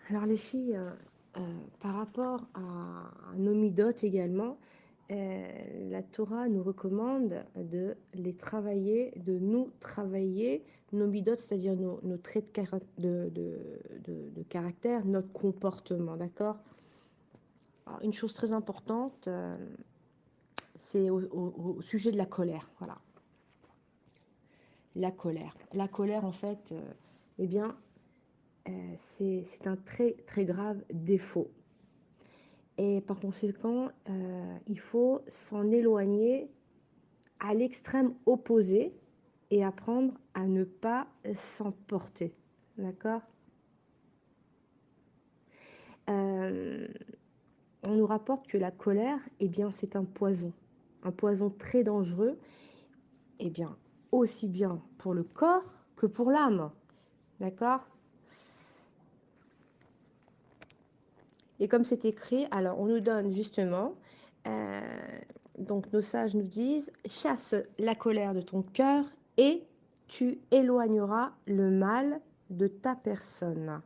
Alors les filles, par rapport à nos midotes également, la Torah nous recommande de les travailler, de nous travailler nos midotes, c'est-à-dire nos traits de caractère, notre comportement, d'accord? Alors, une chose très importante, c'est au sujet de la colère, voilà. La colère. La colère, en fait, eh bien, c'est un très, très grave défaut. Et par conséquent, il faut s'en éloigner à l'extrême opposé et apprendre à ne pas s'emporter. D'accord? Euh, on nous rapporte que la colère, eh bien, c'est un poison très dangereux, eh bien, aussi bien pour le corps que pour l'âme. D'accord? Et comme c'est écrit, alors on nous donne justement, euh, donc nos sages nous disent, chasse la colère de ton cœur et tu éloigneras le mal de ta personne.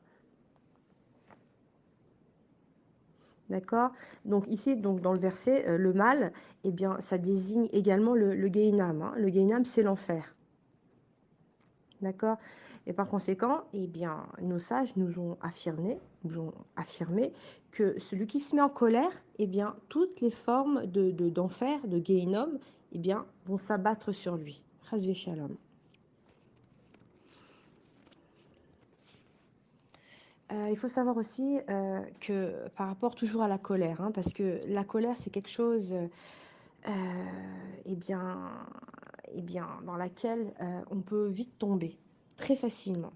D'accord? Donc ici, donc dans le verset, le mal, eh bien, ça désigne également le Gehinam, hein. Le Gehinam, c'est l'enfer. D'accord? Et par conséquent, eh bien, nos sages nous ont affirmé que celui qui se met en colère, eh bien, toutes les formes d'enfer, de Gehinnom, eh bien, vont s'abattre sur lui. Chazé Shalom. Il faut savoir aussi que par rapport toujours à la colère, hein, parce que la colère, c'est quelque chose eh bien, dans laquelle on peut vite tomber, très facilement.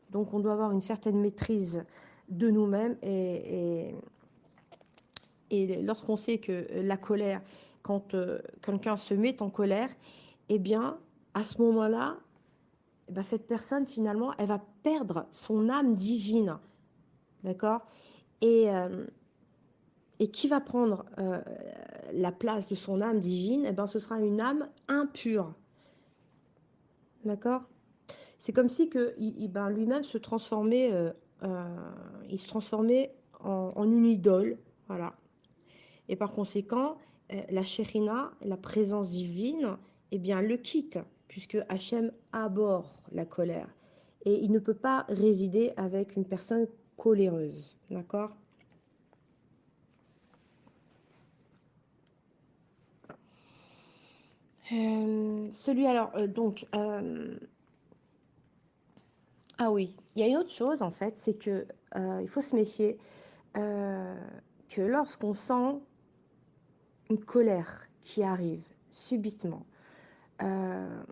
Donc on doit avoir une certaine maîtrise de nous-mêmes et lorsqu'on sait que la colère, quand quelqu'un se met en colère, eh bien, à ce moment-là, eh bien, cette personne, finalement, elle va perdre son âme divine. D'accord? Et qui va prendre la place de son âme divine? Eh bien, ce sera une âme impure. D'accord? C'est comme si que, ben, lui-même se transformait, il se transformait en une idole. Voilà. Et par conséquent, la Shérina, la présence divine, eh bien, le quitte, puisque Hachem abhorre la colère. Et il ne peut pas résider avec une personne coléreuse. D'accord? Celui alors, ah oui, il y a une autre chose en fait, c'est que il faut se méfier euh, que lorsqu'on sent une colère qui arrive subitement, euh,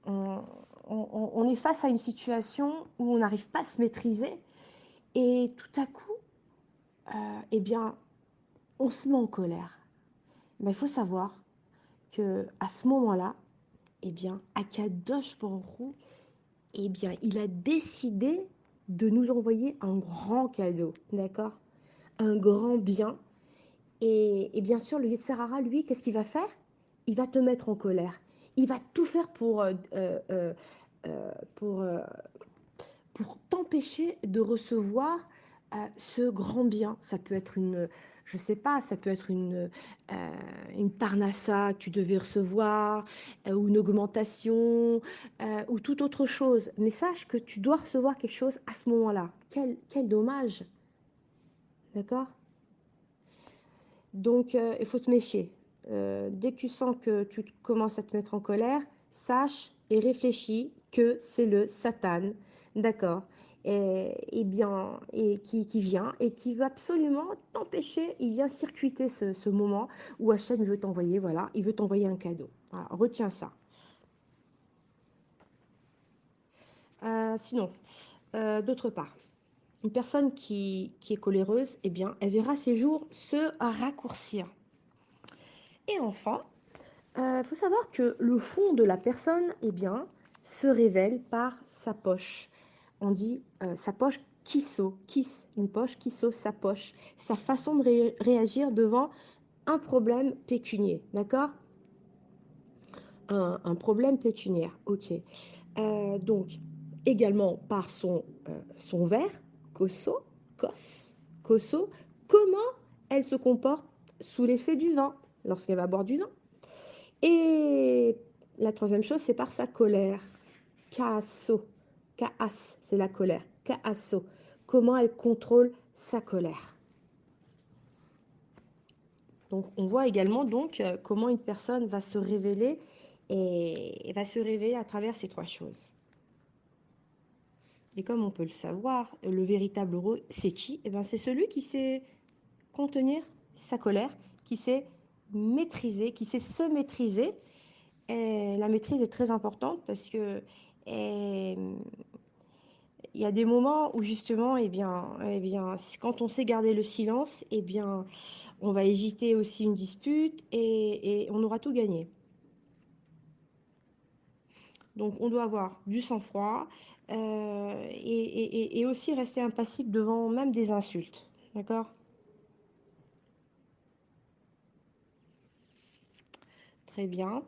on, on est face à une situation où on n'arrive pas à se maîtriser et tout à coup, eh bien, on se met en colère. Mais il faut savoir que à ce moment-là, eh bien, Akadosh Baruch Hu, eh bien, il a décidé de nous envoyer un grand cadeau, d'accord? Un grand bien. Et bien sûr, le Yetzer Hara, lui, qu'est-ce qu'il va faire? Il va te mettre en colère. Il va tout faire pour, euh, pour t'empêcher de recevoir ce grand bien. Ça peut être je sais pas, ça peut être une parnassa que tu devais recevoir, ou une augmentation, ou toute autre chose. Mais sache que tu dois recevoir quelque chose à ce moment-là. Quel dommage, d'accord? Donc, il faut te méfier. Dès que tu sens que tu commences à te mettre en colère, sache et réfléchis que c'est le Satan, d'accord, et bien, et qui vient et qui veut absolument t'empêcher. Il vient circuiter ce moment où Hachem veut t'envoyer, voilà, il veut t'envoyer un cadeau. Voilà, retiens ça. Sinon, d'autre part, une personne qui est coléreuse, eh bien, elle verra ses jours se raccourcir. Et enfin, il faut savoir que le fond de la personne, eh bien, se révèle par sa poche. On dit sa poche kiss, une poche, kisso, sa poche, sa façon de réagir devant un problème pécunier, d'accord? Un problème pécuniaire, ok. Donc, également par son verre, Koso, Kos, Koso, comment elle se comporte sous l'effet du vin, lorsqu'elle va boire du vin. Et la troisième chose, c'est par sa colère. Kaaso, Kaas, c'est la colère. Kaaso, comment elle contrôle sa colère. Donc, on voit également donc comment une personne va se révéler et va se révéler à travers ces trois choses. Et comme on peut le savoir, le véritable héros, c'est qui? Eh bien, c'est celui qui sait contenir sa colère, qui sait maîtriser, qui sait se maîtriser. Et la maîtrise est très importante parce que il y a des moments où justement, quand on sait garder le silence, on va éviter aussi une dispute et on aura tout gagné. Donc, on doit avoir du sang-froid et aussi rester impassible devant même des insultes. D'accord? Très bien.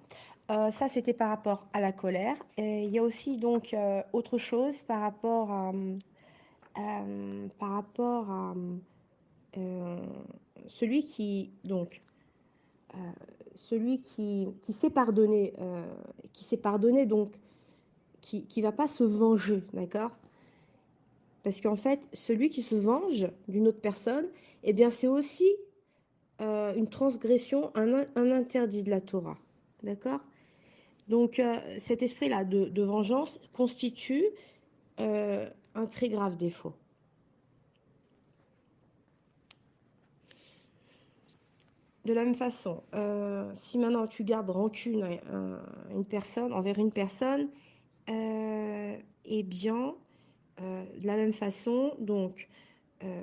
Ça, c'était par rapport à la colère. Et il y a aussi donc autre chose par rapport à euh, celui qui donc celui qui sait pardonner donc qui va pas se venger, d'accord? Parce qu'en fait, celui qui se venge d'une autre personne, eh bien, c'est aussi une transgression, un interdit de la Torah, d'accord? Donc, cet esprit-là de vengeance constitue un très grave défaut. De la même façon, si maintenant tu gardes rancune envers une personne, eh bien, de la même façon, donc, euh,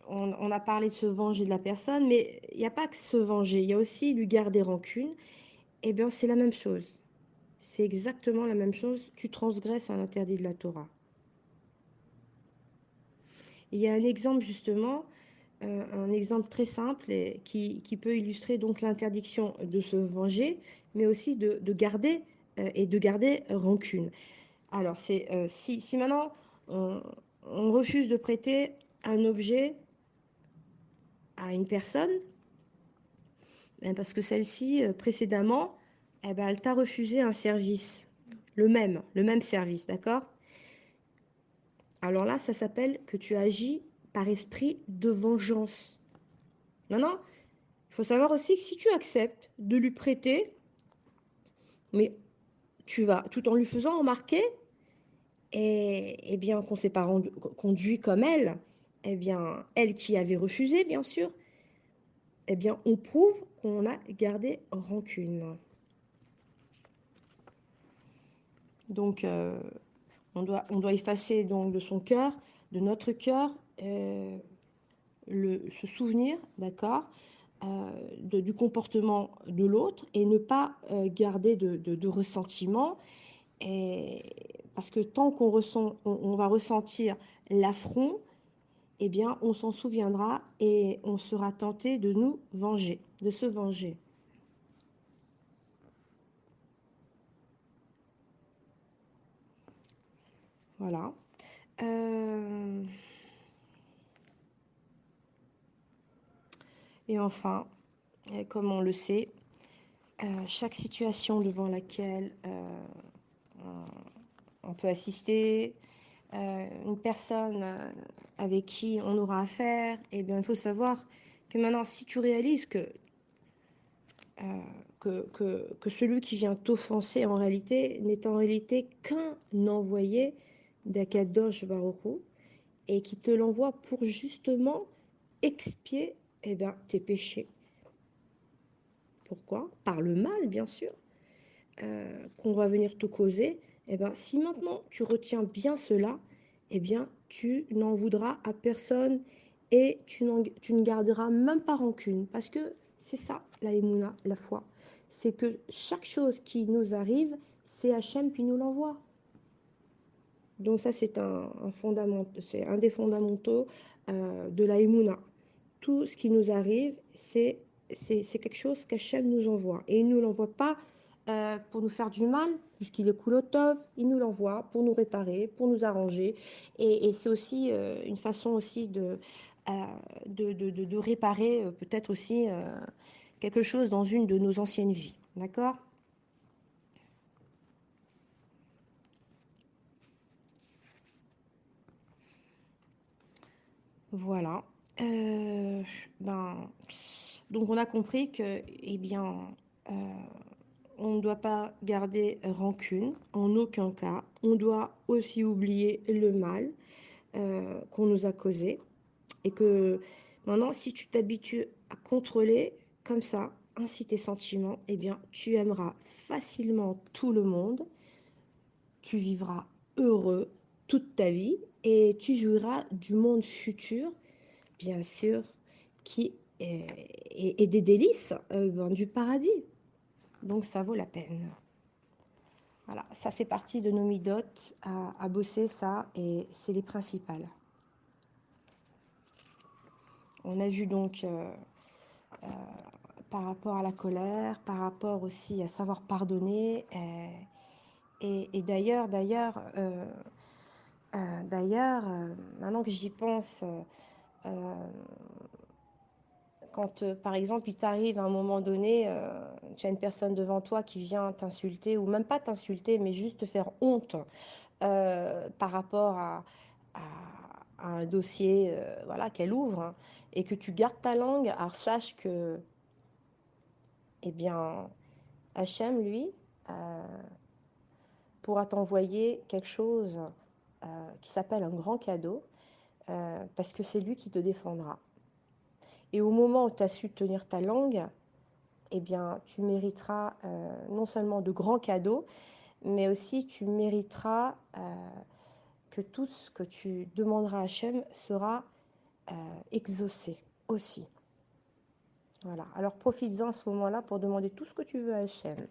on a parlé de se venger de la personne, mais il n'y a pas que se venger, il y a aussi lui garder rancune. Eh bien, c'est la même chose. C'est exactement la même chose. Tu transgresses un interdit de la Torah. Il y a un exemple justement, un exemple très simple qui peut illustrer donc l'interdiction de se venger, mais aussi de garder et de garder rancune. Alors, c'est si maintenant on refuse de prêter un objet à une personne, parce que celle-ci, précédemment, eh ben, elle t'a refusé un service, le même service, d'accord? Alors là, ça s'appelle que tu agis par esprit de vengeance. Maintenant, il faut savoir aussi que si tu acceptes de lui prêter, mais tu vas, tout en lui faisant remarquer, et bien qu'on ne s'est pas conduit comme elle, eh bien, elle qui avait refusé, bien sûr, eh bien, on prouve qu'on a gardé rancune. Donc, on doit effacer donc de son cœur, de notre cœur, ce souvenir, d'accord, du comportement de l'autre et ne pas garder de ressentiment. Et, parce que tant qu'on on va ressentir l'affront, eh bien, on s'en souviendra et on sera tenté de nous venger, de se venger. Voilà. Euh, Et enfin, comme on le sait, chaque situation devant laquelle on peut assister, une personne avec qui on aura affaire, eh bien, il faut savoir que maintenant, si tu réalises que celui qui vient t'offenser en réalité n'est en réalité qu'un envoyé d'Akadosh Baruch Hu, et qui te l'envoie pour justement expier tes péchés. Pourquoi? Par le mal, bien sûr, qu'on va venir te causer. Si maintenant tu retiens bien cela, tu n'en voudras à personne et tu ne garderas même pas rancune. Parce que c'est ça, la émouna, la foi. C'est que chaque chose qui nous arrive, c'est Hachem qui nous l'envoie. Donc ça, c'est c'est un des fondamentaux de la émouna. Tout ce qui nous arrive, c'est quelque chose qu'Hachem nous envoie. Et il ne nous l'envoie pas pour nous faire du mal, puisqu'il est Kulotov, il nous l'envoie pour nous réparer, pour nous arranger. Et c'est aussi une façon aussi de réparer peut-être aussi quelque chose dans une de nos anciennes vies. D'accord? Voilà. Euh, ben, donc on a compris que, eh bien, euh, on ne doit pas garder rancune en aucun cas. On doit aussi oublier le mal qu'on nous a causé. Et que maintenant, si tu t'habitues à contrôler comme ça, ainsi tes sentiments, eh bien, tu aimeras facilement tout le monde, tu vivras heureux toute ta vie et tu jouiras du monde futur, bien sûr, qui est des délices, ben, du paradis. Donc ça vaut la peine. Voilà, ça fait partie de nos midotes à bosser ça et c'est les principales. On a vu donc par rapport à la colère, par rapport aussi à savoir pardonner. Et d'ailleurs, maintenant que j'y pense, euh, quand par exemple il t'arrive à un moment donné, tu as une personne devant toi qui vient t'insulter, ou même pas t'insulter, mais juste te faire honte par rapport à, à un dossier voilà, qu'elle ouvre, hein, et que tu gardes ta langue, alors sache que, eh bien, Hachem, lui, euh, pourra t'envoyer quelque chose qui s'appelle un grand cadeau, parce que c'est lui qui te défendra. Et au moment où tu as su tenir ta langue, eh bien, tu mériteras non seulement de grands cadeaux, mais aussi tu mériteras que tout ce que tu demanderas à Hachem sera exaucé aussi. Voilà. Alors profites-en à ce moment-là pour demander tout ce que tu veux à Hachem.